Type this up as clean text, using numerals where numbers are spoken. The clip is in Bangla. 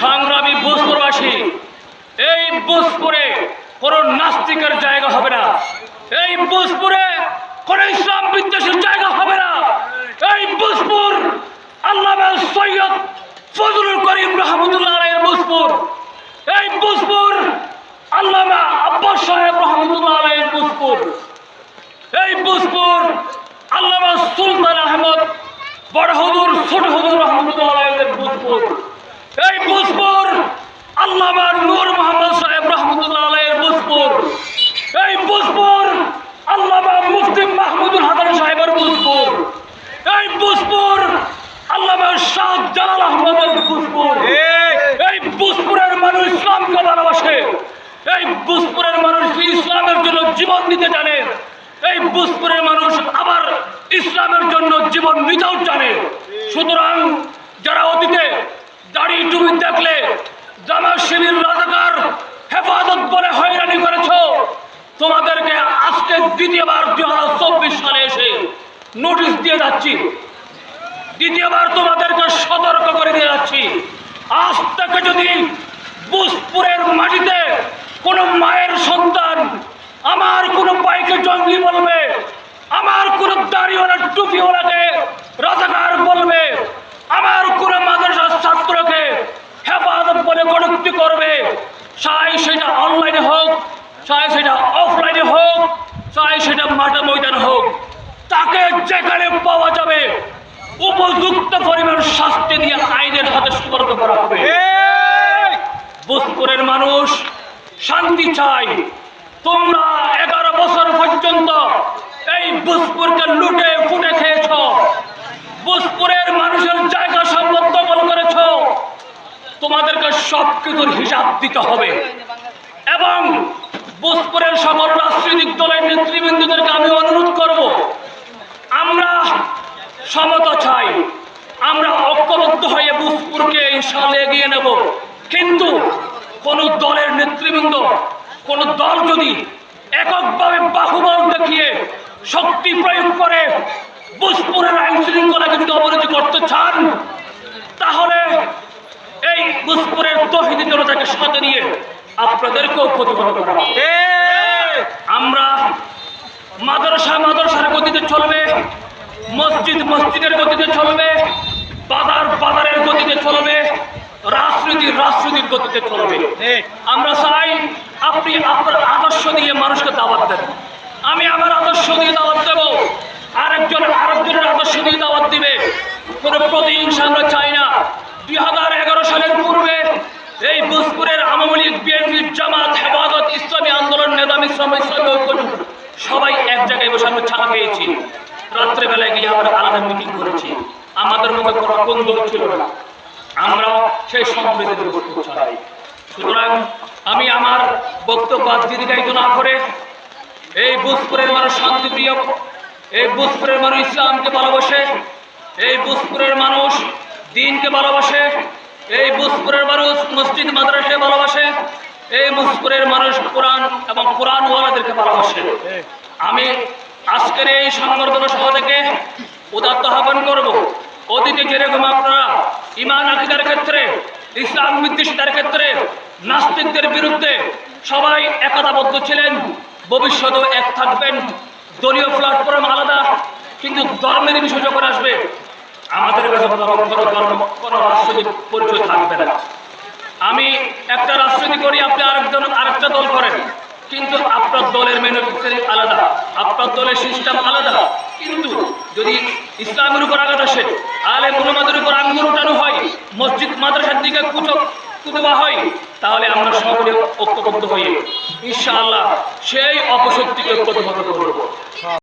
সংগ্রামী ভোজপুরবাসী, এই ভোজপুরে কোনো নাস্তিকের জায়গা হবে না, এই ভোজপুরে কোনো ইসলাম বিদ্বেষের জায়গা হবে না। এই ভোজপুর আল্লামা সৈয়দ ফজলুল করিম রহমতুল্লাহ আলাইহির ভোজপুর, এই ভোজপুর আল্লামা আব্বাস সাহেব রহমতুল্লাহ আলাইহির ভোজপুর, এই ভোজপুর আল্লামা সুলতান আহমদ বড় হুজুর ছোট হুজুর রহমতুল্লাহ আলাইহির ভোজপুর, এই ভোজপুর আল্লামা নূর মোহাম্মদ সাহেব রহমতুল্লাহ আলাইহির ভোজপুর, এই ভোজপুর আল্লামা মুফতি মাহমুদুল হাসান সাহেবের ভোজপুর, এই ভোজপুর আল্লামা শাহ জালাল আহমদের ভোজপুর। এই ভোজপুরের মানুষ ইসলামকে ভালোবাসে, এই ভোজপুরের মানুষ ইসলামের জন্য জীবন দিতে জানে, এই ভোজপুরের মানুষ আবার ইসলামের জন্য জীবন নিতেও জানে। সুতরাং যারা অতীতে দাড়ি টুপি দেখলে জামাত শিবির রাজাকার হেফাজত বলে হয়রানি করেছ, তোমাদেরকে আজকে দ্বিতীয়বার 2024 সালে এসে নোটিশ দিয়ে যাচ্ছি, দ্বিতীয়বার তোমাদেরকে সতর্ক করে দিয়ে যাচ্ছি। আজ থেকে যদি ভোজপুরের মাটিতে কোনো মায়ের সন্তান আমার কোনো ভাইকে জঙ্গি বলবে, আমার কোনো দাড়িওয়ালা টুপিওয়ালাকে রাজাকার বলবে, আমার কোনো মাদ্রাসার ছাত্রকে হেফাজত বলে কটূক্তি করবে, চাই সেটা অনলাইনে হোক, চাই সেটা অফলাইনে হোক, চাই সেটা মাঠে ময়দান হোক, তাকে যেখানে পাওয়া যাবে উপযুক্ত পরিমাণ শাস্তি দিয়ে আইনের হাতে সুপর্দ করা হবে। ভোজপুরের মানুষ শান্তি চাই। তোমরা 11 বছর পর্যন্ত এই ভোজপুরকে লুটে ফুটে খেয়েছ, ভোজপুরের মানুষের জায়গা সম্পদ দখল করেছ, তোমাদেরকে সবকিছুর হিসাব দিতে হবে। এবং ভোজপুরের সকল রাজনৈতিক দলের নেতৃবৃন্দদেরকে আমি অনুরোধ করব, আমরা সমতা চাই, আমরা ঐক্যবদ্ধ হয়ে ভোজপুরকে ইনশাআল্লাহ এগিয়ে নেব। কিন্তু কোন দলের নেতৃবৃন্দ, কোন দল যদি এককভাবে বাহুবল দেখিয়ে শক্তি প্রয়োগ করে ভোজপুরের আইন শৃঙ্খলাকে যদি অবনতি করতে চান, তাহলে এই ভোজপুরের তৌহিদি জনতাকে সাথে নিয়ে আপনাদেরকেও প্রতিহত করা হবে। আমরা মাদ্রাসার গতিতে চলবে, মসজিদের গতিতে চলবে, বাজারের গতিতে চলবে, রাজনীতির গতিতে চলবে। আমরা চাই আপনি আপনার আদর্শ দিয়ে মানুষকে দাওয়াত দেন, আমি আমার আদর্শ দিয়ে দাওয়াত দেব, আরেকজনের আদর্শ দিয়ে দাওয়াত দিবে। কোনো প্রতিহিংসা আমরা চাই না। 2011 সালের পূর্বে এই ভোজপুরের আওয়ামী লীগ, বিএনপি, জামাত, হেফাজত, ইসলামী আন্দোলন, নেজামী ইসলামী ঐক্য সবাই এক জায়গায় বসে আমরা চা খেয়েছি, রাত্রেবেলায় গিয়ে আমরা আলাদা মিটিং করেছি। আমাদের মধ্যে কোনো কোন্দল ছিল না, আমরা সেই সম্প্রীতির বস্তু চালাই। সুতরাং আমি আমার বক্তব্য দীর্ঘায়িত না করে, এই ভোজপুরের মানুষ শান্তিপ্রিয়, এই ভোজপুরের মানুষ ইসলামকে ভালোবাসে, এই ভোজপুরের মানুষ দ্বীনকে ভালোবাসে, এই ভোজপুরের মানুষ মসজিদ মাদ্রাসাকে ভালোবাসে, এই ভোজপুরের মানুষ কোরআন এবং কোরআনওয়ালাদেরকে ভালোবাসে। আমি আজকের এই সংবর্ধনা সভা থেকে উদাত্ত আহ্বান করব, অতীতে যেরকম আপনারা ঈমান আকীদার ক্ষেত্রে, ইসলাম বিদ্বেষীদের ক্ষেত্রে, নাস্তিকদের বিরুদ্ধে সবাই একতাবদ্ধ ছিলেন, ভবিষ্যতেও এক থাকবেন। দলীয় প্ল্যাটফর্ম আলাদা, কিন্তু ধর্মের বিষয় যখন আসবে আমাদের কাছে কোনো রাজনৈতিক পরিচয় থাকবে না। আমি একটা রাজনীতি করি, আপনি আরেকটা দল করেন, কিন্তু আপনার দলের ম্যানুফ্যাকচারিং আলাদা, আপনার দলের সিস্টেম আলাদা। কিন্তু যদি ইসলামের উপর আঘাত আসে, আলেম উলামাদের উপর আঙ্গুল উঠানো হয়, মসজিদ মাদ্রাসার দিকে কুতবা হয়, তাহলে আমরা সকলে ঐক্যবদ্ধ হই ইনশাআল্লাহ সেই অপশক্তিকে প্রতিহত করব।